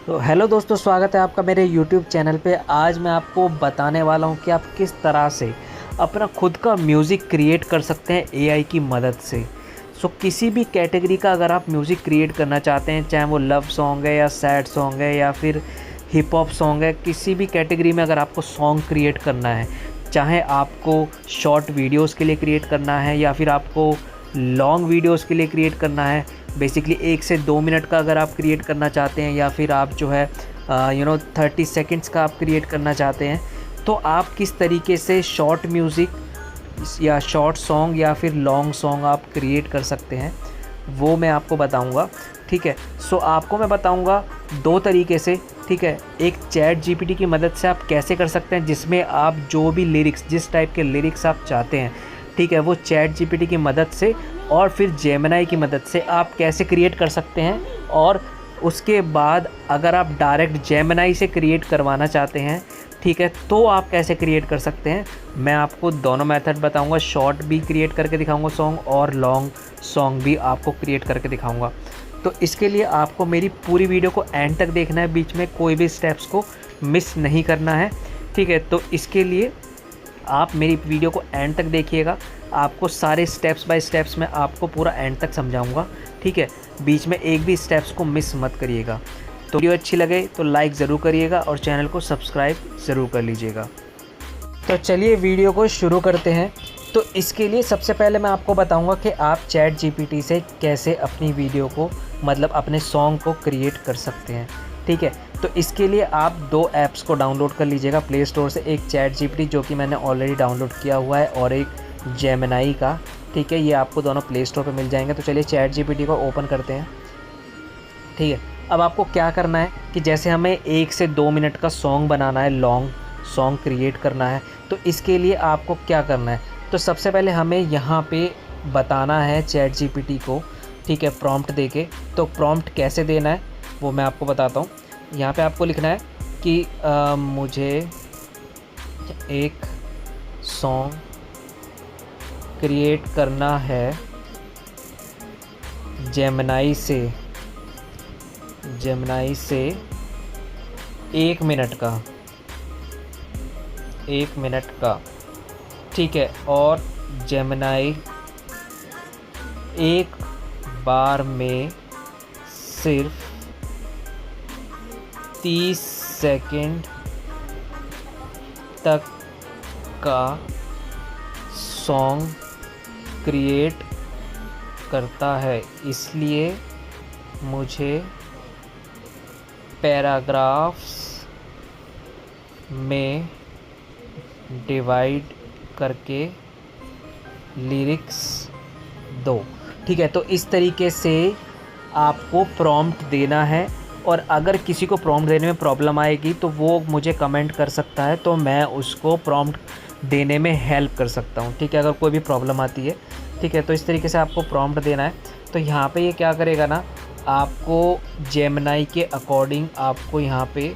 तो हेलो दोस्तों, स्वागत है आपका मेरे YouTube चैनल पे। आज मैं आपको बताने वाला हूँ कि आप किस तरह से अपना खुद का म्यूज़िक क्रिएट कर सकते हैं AI की मदद से। किसी भी कैटेगरी का अगर आप म्यूज़िक क्रिएट करना चाहते हैं, चाहे वो लव सॉन्ग है या सैड सॉन्ग है या फिर हिप हॉप सॉन्ग है, किसी भी कैटेगरी में अगर आपको सॉन्ग क्रिएट करना है, चाहे आपको शॉर्ट वीडियोज़ के लिए क्रिएट करना है या फिर आपको लॉन्ग वीडियोज़ के लिए क्रिएट करना है, बेसिकली 1 से 2 मिनट का अगर आप क्रिएट करना चाहते हैं या फिर आप जो है 30 सेकंड्स का आप क्रिएट करना चाहते हैं, तो आप किस तरीके से शॉर्ट म्यूज़िक या शॉर्ट सॉन्ग या फिर लॉन्ग सॉन्ग आप क्रिएट कर सकते हैं, वो मैं आपको बताऊंगा। ठीक है, आपको मैं बताऊंगा 2 तरीके से। ठीक है, एक चैट जीपीटी की मदद से आप कैसे कर सकते हैं, जिसमें आप जो भी लिरिक्स, जिस टाइप के लिरिक्स आप चाहते हैं, ठीक है, वो चैट जीपीटी की मदद से और फिर जेमिनी की मदद से आप कैसे क्रिएट कर सकते हैं। और उसके बाद अगर आप डायरेक्ट जेमिनी से क्रिएट करवाना चाहते हैं, ठीक है, तो आप कैसे क्रिएट कर सकते हैं। मैं आपको दोनों मेथड बताऊंगा, शॉर्ट भी क्रिएट करके दिखाऊंगा सॉन्ग और लॉन्ग सॉन्ग भी आपको क्रिएट करके दिखाऊंगा। तो इसके लिए आपको मेरी पूरी वीडियो को एंड तक देखना है, बीच में कोई भी स्टेप्स को मिस नहीं करना है। ठीक है, तो इसके लिए आप मेरी वीडियो को एंड तक देखिएगा। आपको सारे स्टेप्स बाय स्टेप्स मैं आपको पूरा एंड तक समझाऊंगा। ठीक है, बीच में एक भी स्टेप्स को मिस मत करिएगा। तो वीडियो अच्छी लगे तो लाइक ज़रूर करिएगा और चैनल को सब्सक्राइब ज़रूर कर लीजिएगा। तो चलिए वीडियो को शुरू करते हैं। तो इसके लिए सबसे पहले मैं आपको बताऊंगा कि आप चैट जीपीटी से कैसे अपनी वीडियो को, मतलब अपने सॉन्ग को क्रिएट कर सकते हैं। ठीक है, तो इसके लिए आप 2 ऐप्स को डाउनलोड कर लीजिएगा प्ले स्टोर से, एक चैट जीपीटी जो कि मैंने ऑलरेडी डाउनलोड किया हुआ है और एक जेमिनी का। ठीक है, ये आपको दोनों प्ले स्टोर पर मिल जाएंगे। तो चलिए चैट जीपीटी को ओपन करते हैं। ठीक है, अब आपको क्या करना है कि जैसे हमें 1 से 2 मिनट का सॉन्ग बनाना है, लॉन्ग सॉन्ग क्रिएट करना है, तो इसके लिए आपको क्या करना है। तो सबसे पहले हमें यहाँ पे बताना है चैट जीपीटी को, ठीक है, प्रॉम्प्ट देके। तो प्रॉम्प्ट कैसे देना है वो मैं आपको बताता हूँ। यहाँ पे आपको लिखना है कि मुझे एक सॉन्ग क्रिएट करना है जेमिनी से 1 मिनट का। ठीक है, और जेमिनी एक बार में सिर्फ 30 सेकंड तक का सॉन्ग क्रिएट करता है, इसलिए मुझे पैराग्राफ्स में डिवाइड करके लिरिक्स दो। ठीक है, तो इस तरीके से आपको प्रॉम्प्ट देना है। और अगर किसी को प्रॉम्प्ट देने में प्रॉब्लम आएगी तो वो मुझे कमेंट कर सकता है, तो मैं उसको प्रॉम्प्ट देने में हेल्प कर सकता हूँ। ठीक है, अगर कोई भी प्रॉब्लम आती है। ठीक है, तो इस तरीके से आपको प्रॉम्प्ट देना है। तो यहाँ पे ये क्या करेगा ना, आपको जेमिनी के अकॉर्डिंग आपको यहाँ पे,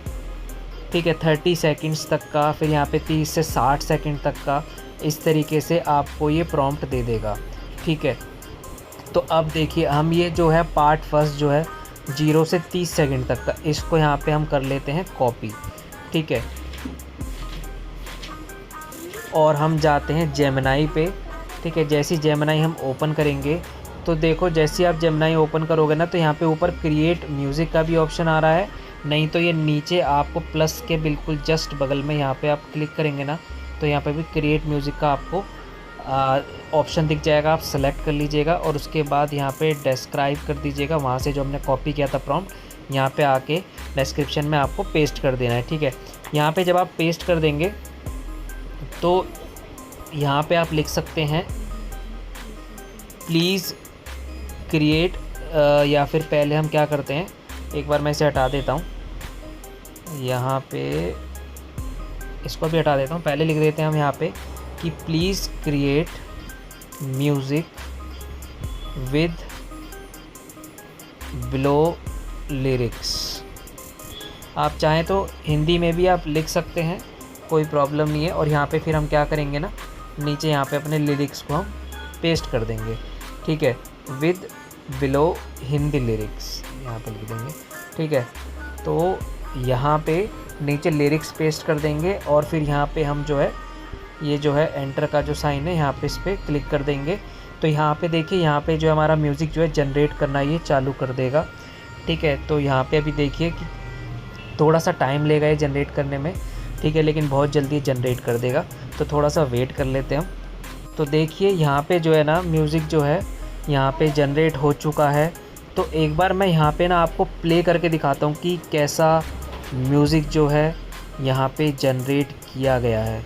ठीक है, 30 सेकंड्स तक का, फिर यहाँ पे 30 से 60 सेकंड तक का, इस तरीके से आपको ये प्रॉम्प्ट दे देगा। ठीक है, तो अब देखिए हम ये जो है पार्ट फर्स्ट जो है 0 से 30 सेकंड तक का, इसको यहाँ पे हम कर लेते हैं कॉपी। ठीक है, और हम जाते हैं जेमिनी पे। ठीक है, जैसी जेमिनी हम ओपन करेंगे तो देखो, जैसे आप जेमिनी ओपन करोगे ना, तो यहाँ पे ऊपर क्रिएट म्यूज़िक का भी ऑप्शन आ रहा है, नहीं तो ये नीचे आपको प्लस के बिल्कुल जस्ट बगल में यहाँ पे आप क्लिक करेंगे ना, तो यहाँ पे भी क्रिएट म्यूज़िक का आपको ऑप्शन दिख जाएगा। आप सेलेक्ट कर लीजिएगा और उसके बाद यहाँ पे डिस्क्राइब कर दीजिएगा, वहाँ से जो हमने कॉपी किया था प्रॉम्प्ट, यहाँ पे आके डिस्क्रिप्शन में आपको पेस्ट कर देना है। ठीक है, यहाँ पे जब आप पेस्ट कर देंगे तो यहाँ पे आप लिख सकते हैं प्लीज़ क्रिएट, या फिर पहले हम क्या करते हैं, एक बार मैं इसे हटा देता हूँ, यहाँ पे इसको भी हटा देता हूँ। पहले लिख देते हैं हम यहाँ पे कि please create music with below lyrics. आप चाहें तो हिंदी में भी आप लिख सकते हैं, कोई प्रॉब्लम नहीं है। और यहाँ पे फिर हम क्या करेंगे ना, नीचे यहाँ पे अपने लिरिक्स को हम पेस्ट कर देंगे। ठीक है, विद बिलो हिंदी लिरिक्स यहाँ पे लिख देंगे। ठीक है, तो यहाँ पे नीचे लिरिक्स पेस्ट कर देंगे और फिर यहाँ पे हम जो है ये जो है एंटर का जो साइन है यहाँ पे इस पर क्लिक कर देंगे। तो यहाँ पे देखिए यहाँ पे जो हमारा म्यूज़िक जो है जनरेट करना ये चालू कर देगा। ठीक है, तो यहाँ पे अभी देखिए कि थोड़ा सा टाइम लेगा ये जनरेट करने में, ठीक है, लेकिन बहुत जल्दी जनरेट कर देगा। तो थोड़ा सा वेट कर लेते हैं हम। तो देखिए यहाँ पे जो है ना म्यूज़िक जो है यहाँ पे जनरेट हो चुका है। तो एक बार मैं यहाँ पे ना आपको प्ले करके दिखाता हूँ कि कैसा म्यूज़िक जो है यहाँ पे जनरेट किया गया है।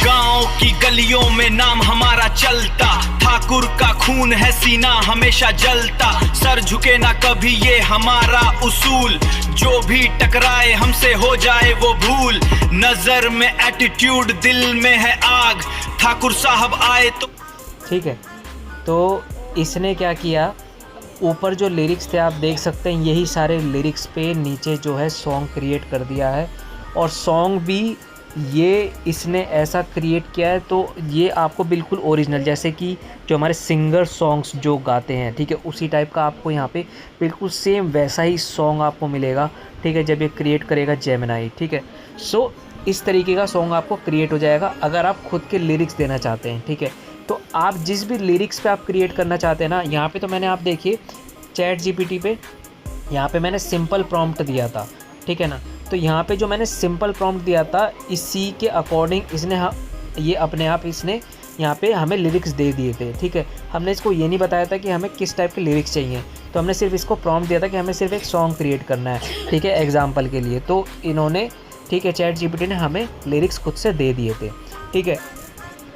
गांव की गलियों में नाम हमारा चलता, ठाकुर का खून है सीना हमेशा जलता, सर झुके ना कभी ये हमारा उसूल, जो भी टकराए हमसे हो जाए वो भूल, नजर में एटीट्यूड दिल में है आग, ठाकुर साहब आए तो। ठीक है, तो इसने क्या किया, ऊपर जो लिरिक्स थे आप देख सकते हैं, यही सारे लिरिक्स पे नीचे जो है सॉन्ग क्रिएट कर दिया है। और सॉन्ग भी ये इसने ऐसा क्रिएट किया है तो ये आपको बिल्कुल ओरिजिनल, जैसे कि जो हमारे सिंगर सॉन्ग्स जो गाते हैं, ठीक है, उसी टाइप का आपको यहाँ पे बिल्कुल सेम वैसा ही सॉन्ग आपको मिलेगा। ठीक है, जब ये क्रिएट करेगा जेमिनाई। ठीक है, सो इस तरीके का सॉन्ग आपको क्रिएट हो जाएगा अगर आप खुद के लिरिक्स देना चाहते हैं। ठीक है, तो आप जिस भी लिरिक्स पे आप क्रिएट करना चाहते हैं ना, यहाँ पे तो मैंने आप देखिए चैट जीपीटी पे यहाँ पे मैंने सिंपल प्रॉम्प्ट दिया था। ठीक है ना, तो यहाँ पे जो मैंने सिंपल प्रॉम्प्ट दिया था इसी के अकॉर्डिंग इसने ये अपने आप इसने यहाँ पे हमें लिरिक्स दे दिए थे। ठीक है, हमने इसको ये नहीं बताया था कि हमें किस टाइप के लिरिक्स चाहिए, तो हमने सिर्फ इसको प्रॉम्प्ट दिया था कि हमें सिर्फ एक सॉन्ग क्रिएट करना है। ठीक है, एग्जाम्पल के लिए तो इन्होंने, ठीक है, चैट जीपीटी ने हमें लिरिक्स खुद से दे दिए थे। ठीक है,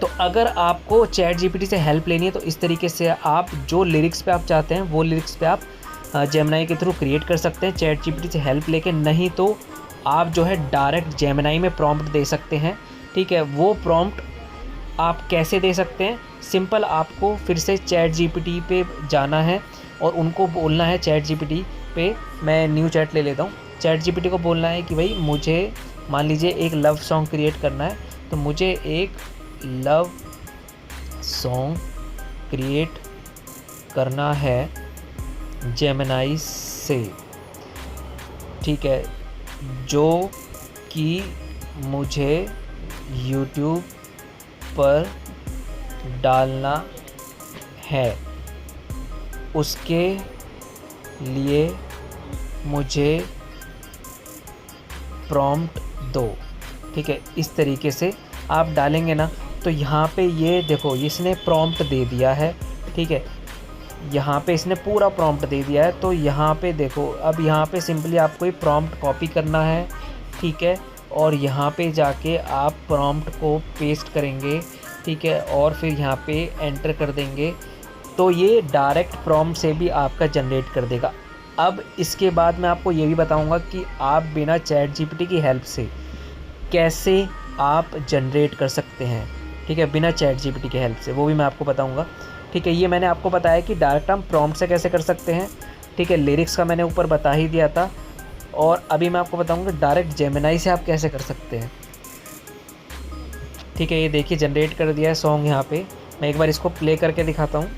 तो अगर आपको चैट जीपीटी से हेल्प लेनी है तो इस तरीके से आप जो लिरिक्स पे आप चाहते हैं वो लिरिक्स पे आप जेमिनाई के थ्रू क्रिएट कर सकते हैं चैट जीपीटी से हेल्प लेके। नहीं तो आप जो है डायरेक्ट जेमिनाई में प्रॉम्प्ट दे सकते हैं। ठीक है, वो प्रॉम्प्ट आप कैसे दे सकते हैं, सिंपल आपको फिर से चैट जीपीटी पे जाना है और उनको बोलना है चैट जीपीटी पे, मैं न्यू चैट ले लेता हूँ, चैट जीपीटी को बोलना है कि भाई मुझे मान लीजिए एक लव सॉन्ग क्रिएट करना है, तो मुझे एक लव सॉन्ग क्रिएट करना है जेमिनाई से। ठीक है, जो कि मुझे YouTube पर डालना है, उसके लिए मुझे प्रॉम्प्ट दो। ठीक है, इस तरीके से आप डालेंगे ना तो यहाँ पे ये देखो इसने प्रॉम्प्ट दे दिया है। ठीक है, यहाँ पे इसने पूरा प्रॉम्प्ट दे दिया है। तो यहाँ पे देखो, अब यहाँ पे सिंपली आपको ये प्रॉम्प्ट कॉपी करना है। ठीक है, और यहाँ पे जाके आप प्रॉम्प्ट को पेस्ट करेंगे। ठीक है, और फिर यहाँ पे एंटर कर देंगे तो ये डायरेक्ट प्रॉम्प्ट से भी आपका जनरेट कर देगा। अब इसके बाद मैं आपको ये भी बताऊँगा कि आप बिना चैट जीपीटी की हेल्प से कैसे आप जनरेट कर सकते हैं। ठीक है, बिना चैट जीपीटी की हेल्प से, वो भी मैं आपको बताऊँगा। ठीक है, ये मैंने आपको बताया कि डायरेक्ट हम प्रॉम्प्ट से कैसे कर सकते हैं। ठीक है, लिरिक्स का मैंने ऊपर बता ही दिया था, और अभी मैं आपको बताऊंगा डायरेक्ट जेमिनाई से आप कैसे कर सकते हैं। ठीक है, ये देखिए जनरेट कर दिया है सॉन्ग यहाँ पे, मैं एक बार इसको प्ले करके दिखाता हूँ।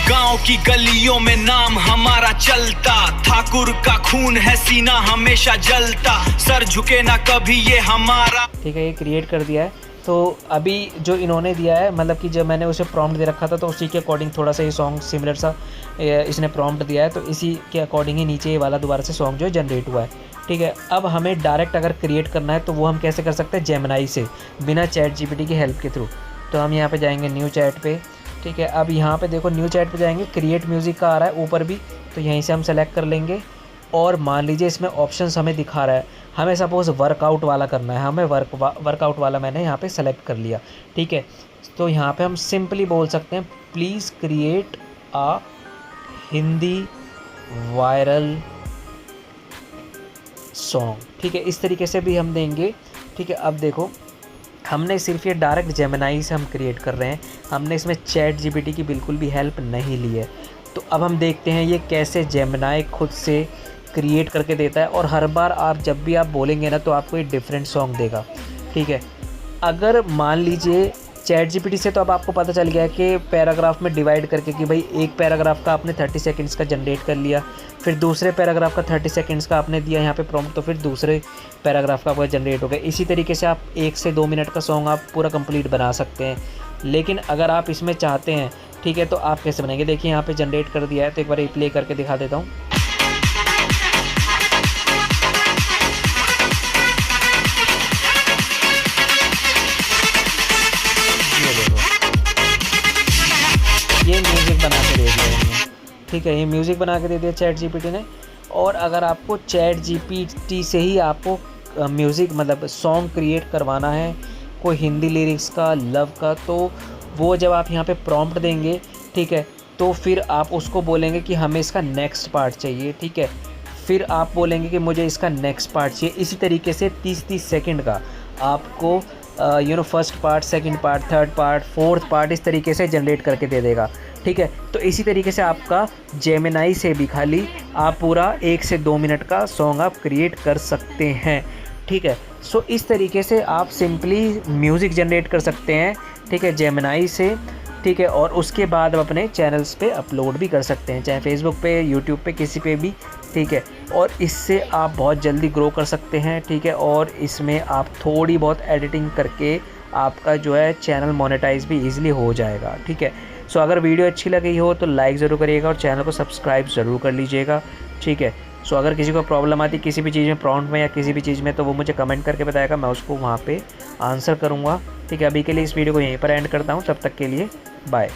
गांव की गलियों में नाम हमारा चलता, ठाकुर का खून है सीना हमेशा जलता, सर झुके ना कभी ये हमारा। ठीक है, ये क्रिएट कर दिया है। तो अभी जो इन्होंने दिया है, मतलब कि जब मैंने उसे प्रॉम्प्ट दे रखा था तो उसी के अकॉर्डिंग थोड़ा सा ये सॉन्ग सिमिलर सा इसने प्रॉम्प्ट दिया है, तो इसी के अकॉर्डिंग ही नीचे ये वाला दोबारा से सॉन्ग जो है जनरेट हुआ है। ठीक है, अब हमें डायरेक्ट अगर क्रिएट करना है तो वो हम कैसे कर सकते हैं, जेमिनाई से, बिना चैट जीपीटी की हेल्प के थ्रू। तो हम यहाँ पे जाएंगे न्यू चैट पे। ठीक है, अब यहाँ पे देखो न्यू चैट पे जाएंगे, क्रिएट म्यूज़िक का आ रहा है ऊपर भी, तो यहीं से हम सेलेक्ट कर लेंगे। और मान लीजिए इसमें ऑप्शंस हमें दिखा रहा है, हमें सपोज़ वर्कआउट वाला करना है, हमें वर्कआउट वाला मैंने यहाँ पे सेलेक्ट कर लिया। ठीक है, तो यहाँ पे हम सिंपली बोल सकते हैं please create a Hindi viral song. ठीक है, इस तरीके से भी हम देंगे। ठीक है, अब देखो हमने सिर्फ ये डायरेक्ट जेमिनाई से हम क्रिएट कर रहे हैं, हमने इसमें चैट जीपीटी की बिल्कुल भी हेल्प नहीं ली है। तो अब हम देखते हैं ये कैसे जेमिनाई खुद से क्रिएट करके देता है, और हर बार आप जब भी आप बोलेंगे ना तो आपको ये डिफरेंट सॉन्ग देगा। ठीक है, अगर मान लीजिए चैट जीपीटी से तो अब आपको पता चल गया है कि पैराग्राफ में डिवाइड करके कि भाई एक पैराग्राफ का आपने 30 सेकंड्स का जनरेट कर लिया, फिर दूसरे पैराग्राफ का 30 सेकंड्स का आपने दिया यहाँ पे प्रॉम्प्ट, तो फिर दूसरे पैराग्राफ का आपका जनरेट हो गया। इसी तरीके से आप 1 से 2 मिनट का सॉन्ग आप पूरा कंप्लीट बना सकते हैं। लेकिन अगर आप इसमें चाहते हैं, ठीक है, तो आप कैसे बनाएंगे? देखिए यहाँ पे जनरेट कर दिया है, तो एक बार प्ले करके दिखा देता हूँ। ये म्यूज़िक बना के दे दिया इन्होंने, ठीक है, ये म्यूज़िक बना के दे दिया चैट जीपीटी ने। और अगर आपको चैट जीपीटी से ही आपको म्यूज़िक मतलब सॉन्ग क्रिएट करवाना है, कोई हिंदी लिरिक्स का, लव का, तो वो जब आप यहाँ पे प्रॉम्प्ट देंगे, ठीक है, तो फिर आप उसको बोलेंगे कि हमें इसका नेक्स्ट पार्ट चाहिए, ठीक है, फिर आप बोलेंगे कि मुझे इसका नेक्स्ट पार्ट चाहिए। इसी तरीके से 30-30 सेकंड का आपको first part, second part, third part, fourth part इस तरीके से जनरेट करके दे देगा, ठीक है। तो इसी तरीके से आपका जेमिनाई से भी खाली आप पूरा 1 से 2 मिनट का सॉन्ग आप क्रिएट कर सकते हैं, ठीक है। सो इस तरीके से आप सिंपली म्यूज़िक जनरेट कर सकते हैं, ठीक है, जेमिनाई से, ठीक है। और उसके बाद आप अपने चैनल्स पे अपलोड भी कर सकते हैं, चाहे फेसबुक पे, यूट्यूब पे, किसी पे भी, ठीक है। और इससे आप बहुत जल्दी ग्रो कर सकते हैं, ठीक है। और इसमें आप थोड़ी बहुत एडिटिंग करके आपका जो है चैनल मोनेटाइज भी ईज़िली हो जाएगा, ठीक है। सो अगर वीडियो अच्छी लगी हो तो लाइक ज़रूर करिएगा और चैनल को सब्सक्राइब ज़रूर कर लीजिएगा, ठीक है। सो अगर किसी को प्रॉब्लम आती किसी भी चीज़ में, प्रॉम्प्ट में या किसी भी चीज़ में, तो वो मुझे कमेंट करके बताएगा, मैं उसको वहाँ पे आंसर करूँगा, ठीक है। अभी के लिए इस वीडियो को यहीं पर एंड करता हूँ, तब तक के लिए बाय।